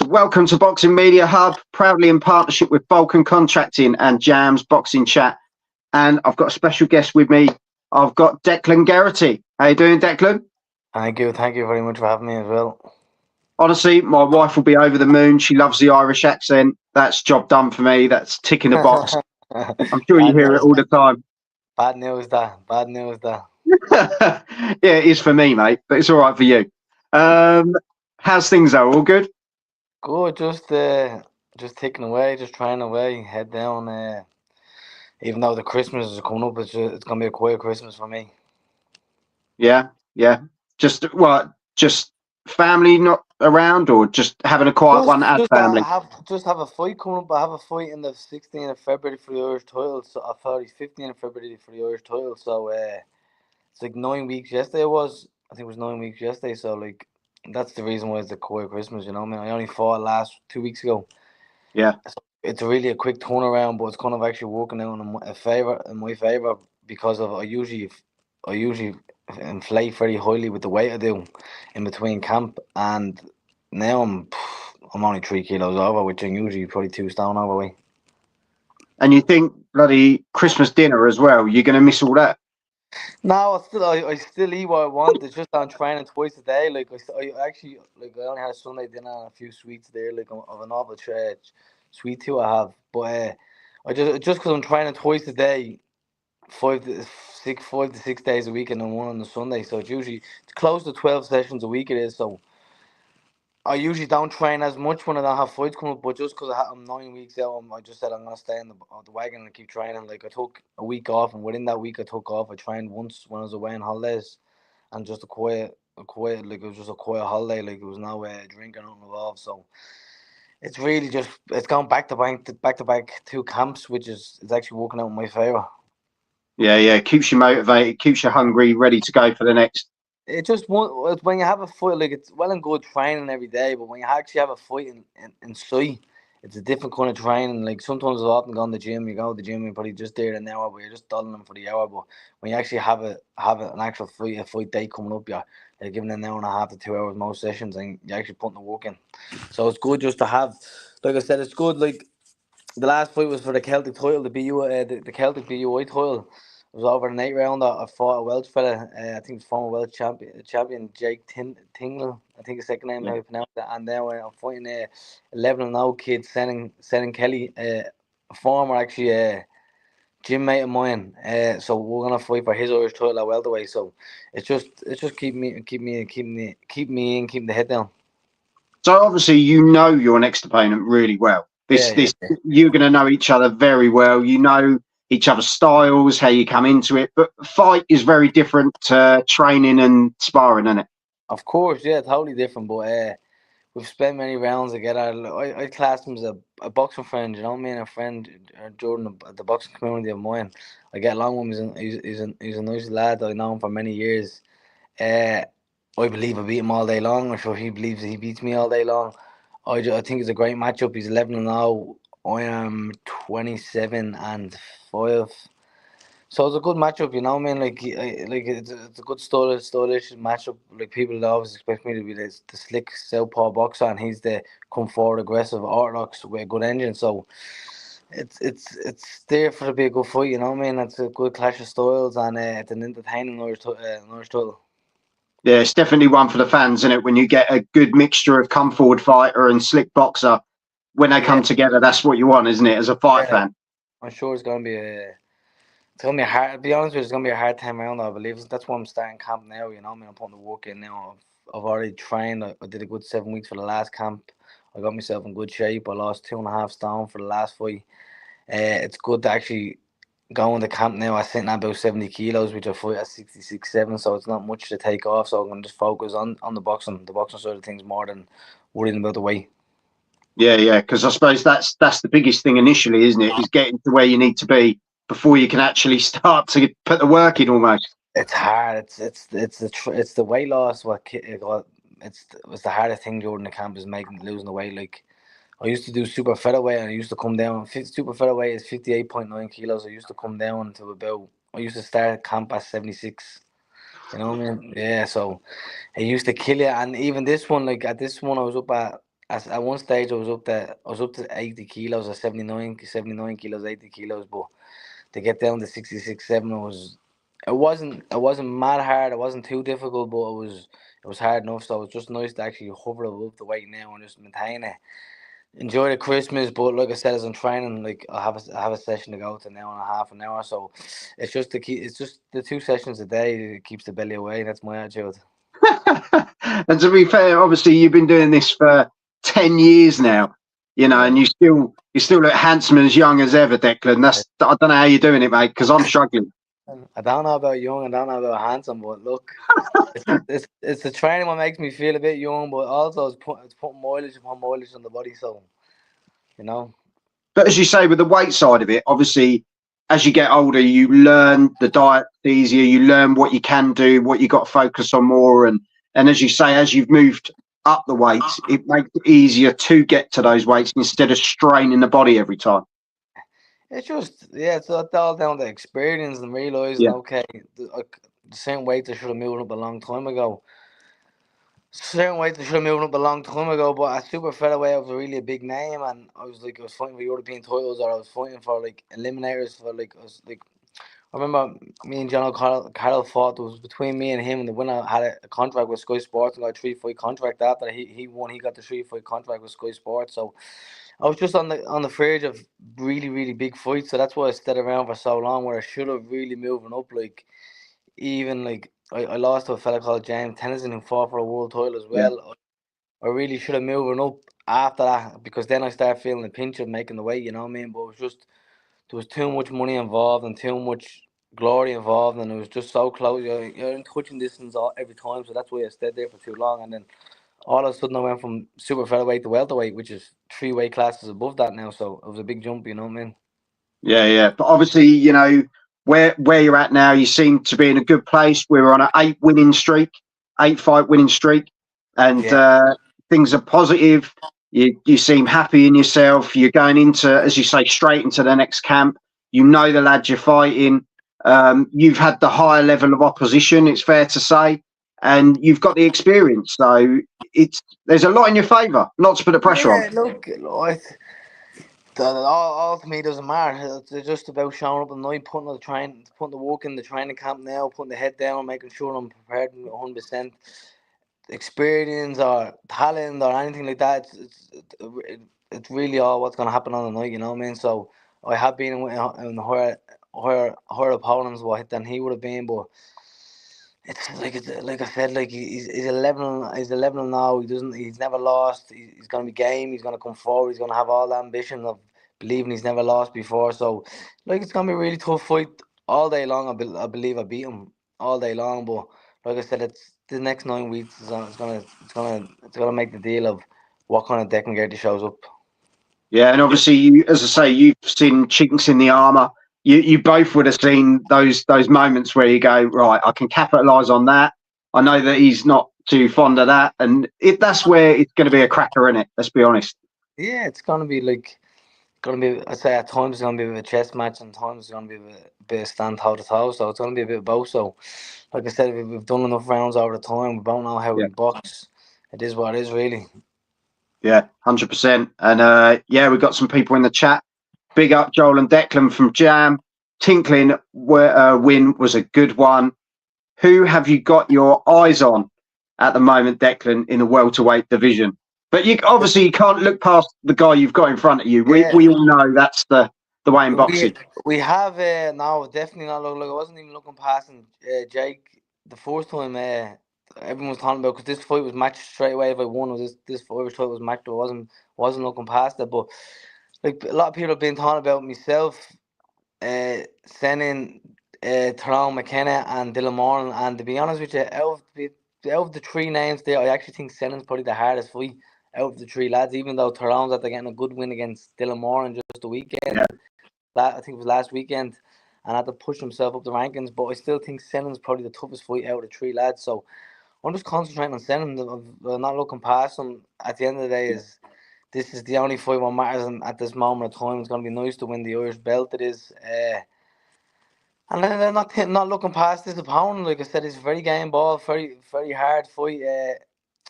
welcome to Boxing Media Hub, proudly in partnership with Vulcan Contracting and Jam's Boxing Chat. And I've got a special guest with me. I've got Declan Geraghty. How you doing, Declan? Thank you very much for having me as well. Honestly, my wife will be over the moon. She loves the Irish accent. That's job done for me. That's ticking the box. I'm sure you hear it all the time. Bad news that. Yeah, it is for me, mate, but it's all right for you. How's things though? All good? Good, just ticking away, just trying away, head down. Even though the Christmas is coming up, it's gonna be a quiet Christmas for me. Yeah. Just family not around, or just having a quiet one as family? Have a fight coming up. I have a fight in the 16th of February for the Irish title. So I thought 15th of February for the Irish title. So it's like 9 weeks yesterday. I think it was 9 weeks yesterday. So like that's the reason why it's a quiet Christmas. You know what I mean? I only fought last 2 weeks ago. Yeah. So it's really a quick turnaround, but it's kind of actually working out in my favor because of I usually inflate very highly with the weight I do in between camp, and now I'm only 3 kilos over, which I'm usually probably 2 stone overweight. And you think bloody Christmas dinner as well? You're going to miss all that? No, I still eat what I want. It's just I'm training twice a day. Like I actually I only had a Sunday dinner and a few sweets there, like of a novel sweet too I have. But I just because I'm training twice a day, 5 to 6 days a week, and then one on the Sunday. So it's close to 12 sessions a week. It is. So I usually don't train as much when I don't have fights coming up, but just because I'm 9 weeks out, I just said I'm gonna stay on the wagon and keep training. Like I took a week off, and within that week I took off, I trained once when I was away on holidays, and just a quiet, like it was just a quiet holiday, like it was no drink or nothing involved. So it's really just it's going back to back 2 camps, which is it's actually working out in my favor. Yeah. Keeps you motivated, keeps you hungry, ready to go for the next. It just when you have a fight, like it's well and good training every day, but when you actually have a fight in sight, it's a different kind of training. Like sometimes I've often gone to the gym, you go to the gym, you're probably just there an hour, but you're just dulling them for the hour. But when you actually an actual fight, a fight day coming up, you're giving an hour and a half to 2 hours most sessions, and you're actually putting the work in. So it's good just to have, like I said, it's good. Like the last fight was for the Celtic title, the Celtic BUI title. It was over an 8 round. I fought a Welsh fella. I think it's former Welsh champion Jake Tingle. I think his second name, Yeah. how you pronounce it. And now I'm fighting a 11-0 kid, Senan Kelly, a former actually gym mate of mine. So we're gonna fight for his Irish title at welterweight. So it's just keep the head down. So obviously you know your next opponent really well. This Yeah. you're going to know each other very well. You know each other's styles, how you come into it. But fight is very different to training and sparring, isn't it? Of course, yeah, totally different. But we've spent many rounds together. I class him as a boxing friend, you know what I mean? A friend, Jordan, the boxing community of mine. I get along with him. He's a nice lad. I know him for many years. Uh, I believe I beat him all day long. I'm sure he believes he beats me all day long. I think it's a great matchup. He's 11-0. I am 27-5. So it's a good matchup, you know what I mean? Like it's a good stylish matchup. Like people always expect me to be the slick southpaw boxer, and he's the come forward aggressive orthodox with a good engine. So it's there for to be a good fight, you know what I mean? It's a good clash of styles, and it's an entertaining Irish title. Yeah, it's definitely one for the fans, isn't it? When you get a good mixture of come forward fighter and slick boxer, when they Yeah, come together, that's what you want, isn't it? As a fight yeah. fan. I'm sure it's gonna be a hard. To be honest with you, it's gonna be a hard time round. I believe that's why I'm starting camp now. You know, what I mean, I'm putting the work in now. I've already trained. I did a good 7 weeks for the last camp. I got myself in good shape. I lost 2.5 stone for the last fight. It's good to actually go into camp now. I'm sitting at about 70 kilos, which I fight at 66, 7. So it's not much to take off. So I'm gonna just focus on the boxing side of things more than worrying about the weight. Yeah. Because I suppose that's the biggest thing initially, isn't it? Is getting to where you need to be before you can actually start to put the work in almost. It's hard. It's the weight loss. It's the hardest thing during the camp is making losing the weight. Like I used to do super featherweight, and I used to come down. Super featherweight is 58.9 kilos. I used to come down to about. I used to start camp at 76. You know what I mean? Yeah. So it used to kill you. And even this one, like at this one, I was up at at one stage I was up to 80 kilos or 79 kilos, 80 kilos, but to get down to 66, 7 it wasn't mad hard, it wasn't too difficult, but it was hard enough. So it's just nice to actually hover above the weight now and just maintain it. Enjoy the Christmas, but like I said, as I'm training, like I have a session to go to now in a half an hour. So it's just the 2 sessions a day that keeps the belly away. That's my attitude. And to be fair, obviously you've been doing this for 10 years now, and Yeah. you still look handsome and as young as ever, Declan. I don't know how you're doing it, mate, because I'm struggling. I don't know about young, I don't know about handsome, but look, it's the training what makes me feel a bit young, but also it's putting mileage upon mileage on the body. So you know, But as you say, with the weight side of it, obviously, as you get older, you learn the diet easier. You learn what you can do, what you got to focus on more, and as you say, as you've moved up the weights, it makes it easier to get to those weights instead of straining the body every time. it's just it's all down to experience and realizing Yeah, okay, the same weight I should have moved up a long time ago. Certain weights I should have moved up a long time ago, but at super featherweight I was really a big name, and I was fighting for European titles, or I was fighting for like eliminators for like I was like I remember me and John Carroll fought. It was between me and him, and the winner had a contract with Sky Sports and got a 3 fight contract. After he won, he got the 3 fight contract with Sky Sports. So I was just on the verge of really really big fights. So that's why I stayed around for so long. Where I should have really moving up. Like even like I lost to a fella called James Tennyson who fought for a world title as yeah. well. I really should have moving up after that because then I started feeling the pinch of making the weight. You know what I mean? But it was just there was too much money involved and too much glory involved, and it was just so close. You're in touching distance every time, so that's why I stayed there for too long. And then all of a sudden, I went from super featherweight to welterweight, which is 3 weight classes above that now. So it was a big jump, you know what I mean? Yeah, yeah. But obviously, where you're at now, you seem to be in a good place. We're on an 8 winning streak, 8 fight winning streak, and Yeah, things are positive. You seem happy in yourself. You're going into, as you say, straight into the next camp. You know the lads you're fighting. You've had the higher level of opposition. It's fair to say, and you've got the experience. So there's a lot in your favour. Not to put the pressure on. yeah. Look, all to me doesn't matter. It's just about showing up at night, putting the work in the training camp now, putting the head down, making sure I'm prepared 100%. Experience or talent or anything like that. It's really all what's going to happen on the night. You know what I mean? So I have been in her opponents what than he would have been, but it's like I said, like he's 11. He's 11 now. He's never lost. He's going to be game. He's going to come forward. He's going to have all the ambition of believing he's never lost before. So like it's going to be a really tough fight all day long. I believe I beat him all day long, but like I said, it's the next 9 weeks. It's gonna make the deal of what kind of Declan Geraghty shows up. Yeah, and obviously, as I say, you've seen chinks in the armour. You both would have seen those moments where you go, right, I can capitalise on that. I know that he's not too fond of that, and that's where it's going to be a cracker in it. Let's be honest. Yeah, it's gonna be like gonna be. I say at times it's gonna be a bit of a chess match, and times it's gonna be a bit of stand toe to toe. So it's gonna be a bit of both. So, like I said, we've done enough rounds over the time. We both know how Yeah, we box. It is what it is, really. yeah, 100%. And yeah, we've got some people in the chat. Big up Joel and Declan from Jam. Tinkling win was a good one. Who have you got your eyes on at the moment, Declan, in the welterweight division? But you can't look past the guy you've got in front of you. Yeah, We all know that's the way in we boxing. we have no, definitely not. Look, I wasn't even looking past Jake the first time. Everyone was talking about because this fight was matched straight away. If I won, was this Irish fight was matched. I wasn't looking past it, but like a lot of people have been talking about myself, sending Tyrone McKenna and Dylan Moran. And to be honest with you, out of the 3 names there, I actually think Sennon's probably the hardest fight out of the 3 lads. Even though Tyrone's after getting a good win against Dylan Moran just the weekend. Yeah, I think it was last weekend, and had to push himself up the rankings. But I still think Sennon's probably the toughest fight out of the 3 lads. So I'm just concentrating on Sennon. I'm not looking past him. At the end of the day, yeah, this is the only fight what matters at this moment of time. It's going to be nice to win the Irish belt. It is. And then they're not looking past this opponent. Like I said, it's a very game ball, very very hard fight.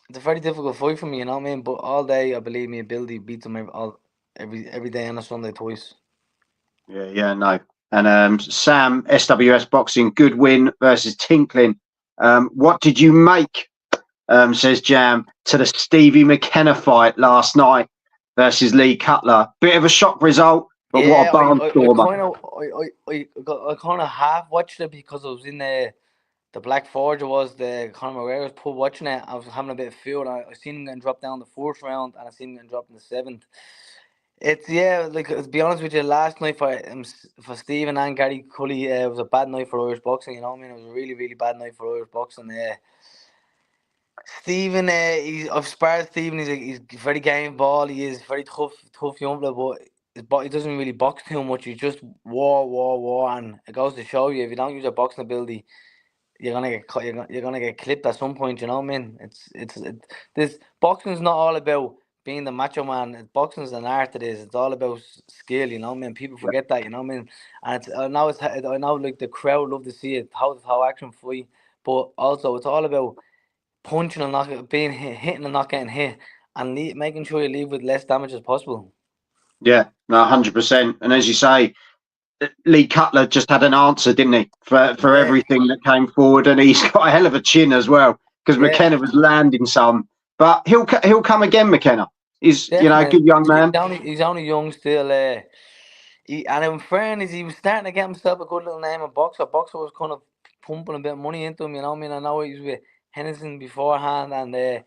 it's a very difficult fight for me, you know what I mean? But all day, I believe my ability beats him every day on a Sunday twice. Yeah, no. And Sam, SWS Boxing, good win versus Tinkling. What did you make, says Jam, to the Stevie McKenna fight last night versus Lee Cutler? Bit of a shock result, but what a Yeah, barnstormer. I kind of half watched it because I was in the Black Forge. Was the Conor McGregor's pub watching it. I was having a bit of feel. I seen him getting dropped down the fourth round, and I seen him getting dropped in the seventh. It's like to be honest with you, last night for Stephen and Gary Cully, it was a bad night for Irish boxing. You know what I mean? It was a really really bad night for Irish boxing. Stephen, I've sparred Stephen. He's very game ball. He is very tough young bloke, but he doesn't really box too much. He's just war, and it goes to show you if you don't use your boxing ability, you're gonna get you're gonna get clipped at some point. You know what I mean? This boxing's not all about being the macho man. Boxing's an art. It is. It's all about skill. You know what I mean? People forget that. You know what I mean? And I know like the crowd love to see it. How action fight, but also it's all about punching and not being hitting and not getting hit, and making sure you leave with less damage as possible. Yeah, no, 100%. And as you say, Lee Cutler just had an answer, didn't he, for Yeah, everything that came forward, and he's got a hell of a chin as well because yeah, McKenna was landing some, but he'll come again. McKenna, he's a definitely. good young man. He's only young still. And in fairness, he was starting to get himself a good little name in boxer. Boxer was kind of pumping a bit of money into him. You know what I mean? I know he was with Henderson beforehand, and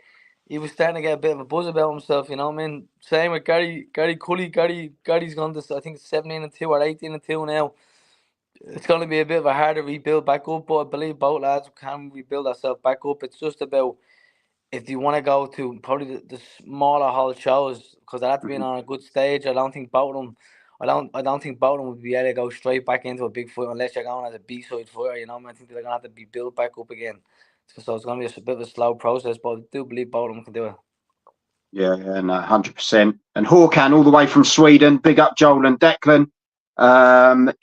he was starting to get a bit of a buzz about himself. You know what I mean? Same with Gary Cully. Gary's gone to I think 17-2 or 18-2 now. It's going to be a bit of a harder rebuild back up, but I believe both lads can rebuild ourselves back up. It's just about if you want to go to probably the smaller hall shows because they have to be Mhm. on a good stage. I don't think both of them. I don't think both of them would be able to go straight back into a big fight unless you're going as a B-side fighter. You know, I think they're gonna have to be built back up again. So it's gonna be a bit of a slow process, but I do believe both of them can do it. Yeah, no, 100%. And Håkan, all the way from Sweden. Big up Joel and Declan.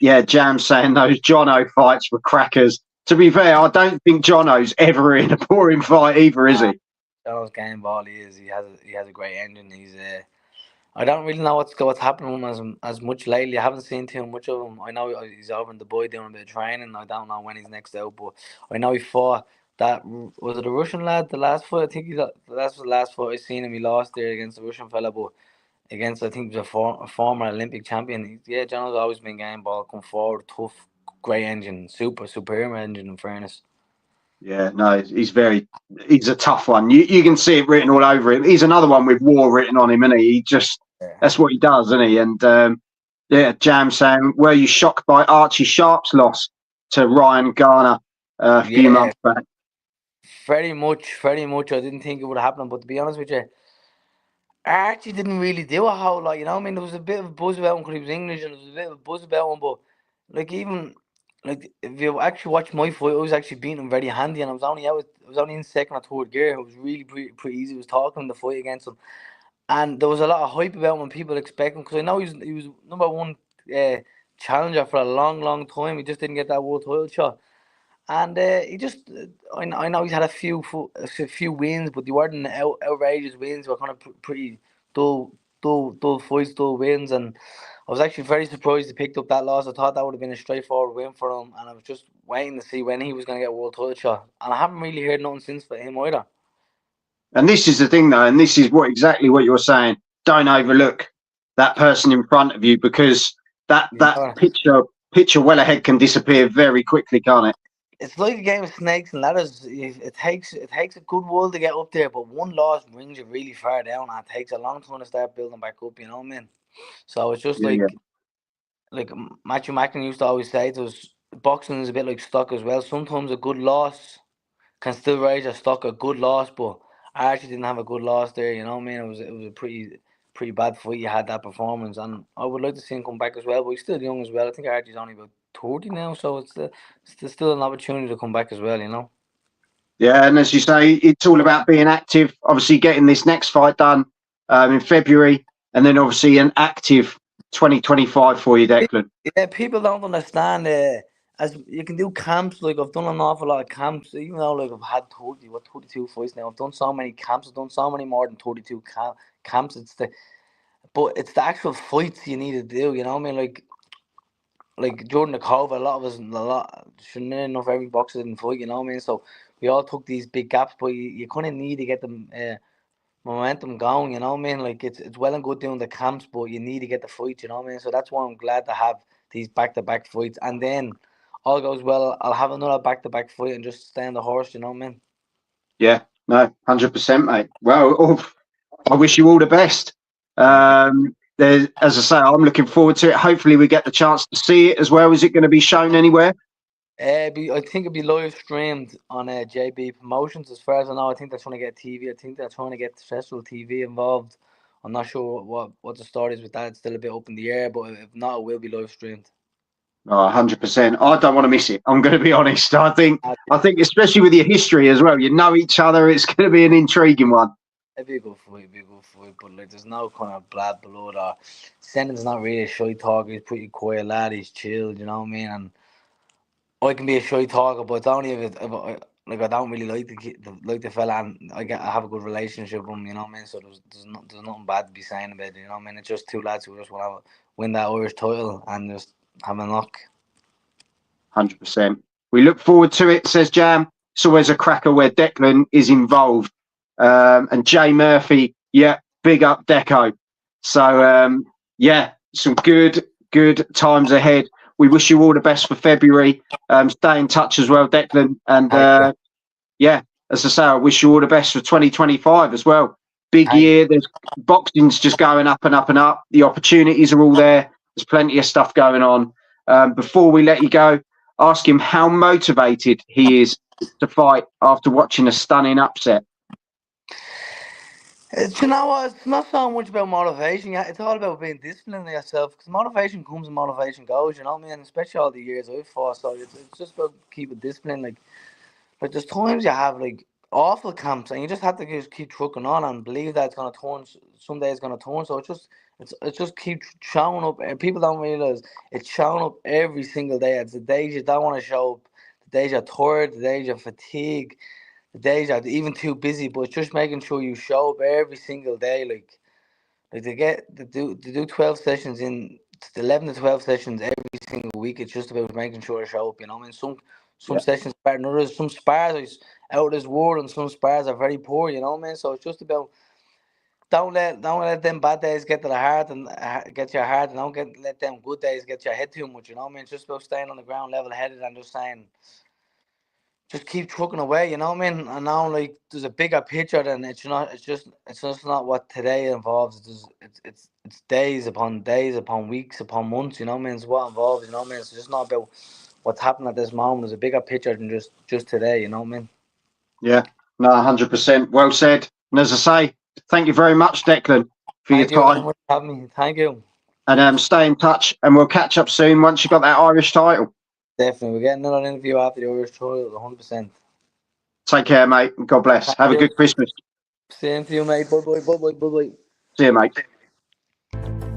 Yeah, Jam saying those Jono fights were crackers. To be fair, I don't think Jono's ever in a boring fight either, is he? Jono's game ball, he is. He has a great engine. I don't really know what's happening with him as much lately. I haven't seen too much of him. I know he's over in Dubai doing a bit of training. I don't know when he's next out, but I know he fought that was it the Russian lad. The last fight, I think that's the last fight I seen him. He lost there against the Russian fella, but against I think he was a former Olympic champion. Yeah, John's always been game ball, come forward, tough, great engine, superior engine. In fairness. Yeah, no, he's a tough one. You can see it written all over him. He's another one with war written on him, isn't he? Yeah. That's what he does, isn't he? And yeah, Jam saying, were you shocked by Archie Sharp's loss to Ryan Garner a few Yeah, months back? very much, very much. I didn't think it would happen, but to be honest with you. Archie didn't really do a whole lot, you know what I mean? There was a bit of a buzz about him because he was English and there was a bit of a buzz about him, but like even like if you actually watch my fight, I was actually beating him very handy and I was only in second or third gear. It was really pretty easy. I was talking the fight against him. And there was a lot of hype about him and people expect him because I know he was number one uh, challenger for a long time. He just didn't get that world title shot. And he just, I know he's had a few wins, but they weren't outrageous wins. They were kind of pretty dull fights, dull wins. And I was actually very surprised he picked up that loss. I thought that would have been a straightforward win for him. And I was just waiting to see when he was going to get a world title shot. And I haven't really heard nothing since for him either. And this is the thing, though, and this is exactly what you're saying. Don't overlook that person in front of you because that Yeah. picture well ahead can disappear very quickly, can't it? It's like a game of snakes and ladders. It takes a good while to get up there, but one loss brings you really far down, and it takes a long time to start building back up. You know what I mean? So it's just Yeah, yeah. like Matthew Macklin used to always say, to us, boxing is a bit like stock as well. Sometimes a good loss can still raise your stock. A good loss, but I actually didn't have a good loss there. You know what I mean? It was a pretty bad fight. You had that performance, and I would like to see him come back as well. But he's still young as well. I think Archie's only about 30 now, so it's still an opportunity to come back as well. You know. Yeah, and as you say, it's all about being active. Obviously, getting this next fight done in February, and then obviously an active 2025 for you, Declan. Yeah, people don't understand. as you can do camps, like I've done an awful lot of camps, even though like I've had 32 fights now. I've done so many camps, I've done so many more than 32 camps. But it's the actual fights you need to do, you know what I mean? Like during the COVID, shouldn't enough every boxer didn't fight, you know what I mean? So we all took these big gaps, but you kind of need to get them momentum going, you know what I mean? Like it's well and good doing the camps, but you need to get the fights, you know what I mean? So that's why I'm glad to have these back-to-back fights, and then all goes well, I'll have another back-to-back fight and just stay on the horse, you know what I mean? Yeah, no, 100%, mate. Well, I wish you all the best. As I say, I'm looking forward to it. Hopefully, we get the chance to see it as well. Is it going to be shown anywhere? I think it'll be live streamed on JB Promotions. As far as I know, I think they're trying to get TV. I think they're trying to get terrestrial TV involved. I'm not sure what the story is with that. It's still a bit up in the air, but if not, it will be live streamed. Oh, 100%. I don't want to miss it. I'm going to be honest. I think, especially with your history as well, you know each other. It's going to be an intriguing one. It'd be a good fight, but like, there's no kind of bad blood or Sennon's not really a shy talker. He's pretty quiet lad. He's chilled, you know what I mean? And I can be a shy talker, but it's only like I don't really like the fella, and I have a good relationship with him, you know what I mean? So there's nothing bad to be saying about it, you know what I mean? It's just two lads who just want to win that Irish title and just have a knock. 100%. We look forward to it, says Jam. It's always a cracker where Declan is involved. And Jay Murphy, yeah, big up Deco. So, yeah, some good times ahead. We wish you all the best for February. Stay in touch as well, Declan. And, yeah, as I say, I wish you all the best for 2025 as well. Big year. There's boxing's just going up and up and up. The opportunities are all there. There's plenty of stuff going on. Before we let you go, ask him how motivated he is to fight after watching a stunning upset. You know what? It's not so much about motivation. Yeah, it's all about being disciplined in yourself. Because motivation comes and motivation goes. You know what I mean? Especially all the years I've fought. So it's just about keeping discipline. Like there's times you have like awful camps, and you just have to just keep trucking on and believe that it's gonna turn. Someday it's gonna turn. So it's just keep showing up. And people don't realize it's showing up every single day. It's the days you don't want to show up, the days you're tired, the days you're fatigued. The days are even too busy, but it's just making sure you show up every single day. Like to do 12 sessions in 11 to 12 sessions every single week. It's just about making sure I show up. You know, I mean, some sessions better than others. Some spars are out of this world, and some spars are very poor. You know what I mean? So it's just about don't let them bad days get to the heart and get your heart, and don't let them good days get your head too much. You know what I mean? It's just about staying on the ground level headed and just saying. Just keep trucking away, you know what I mean? And now, like, there's a bigger picture, and it's just not what today involves. It's days upon weeks upon months, you know what I mean? It's what involves, you know what I mean? It's just not about what's happening at this moment. There's a bigger picture than just today, you know what I mean? Yeah, no, 100%. Well said. And as I say, thank you very much, Declan, for your time. Thank you very much for having me. Thank you. And stay in touch, and we'll catch up soon once you got that Irish title. Definitely. We're getting another interview after the Irish title, 100%. Take care, mate. God bless. Have a good Christmas. Same to you, mate. Bye-bye. See you, mate.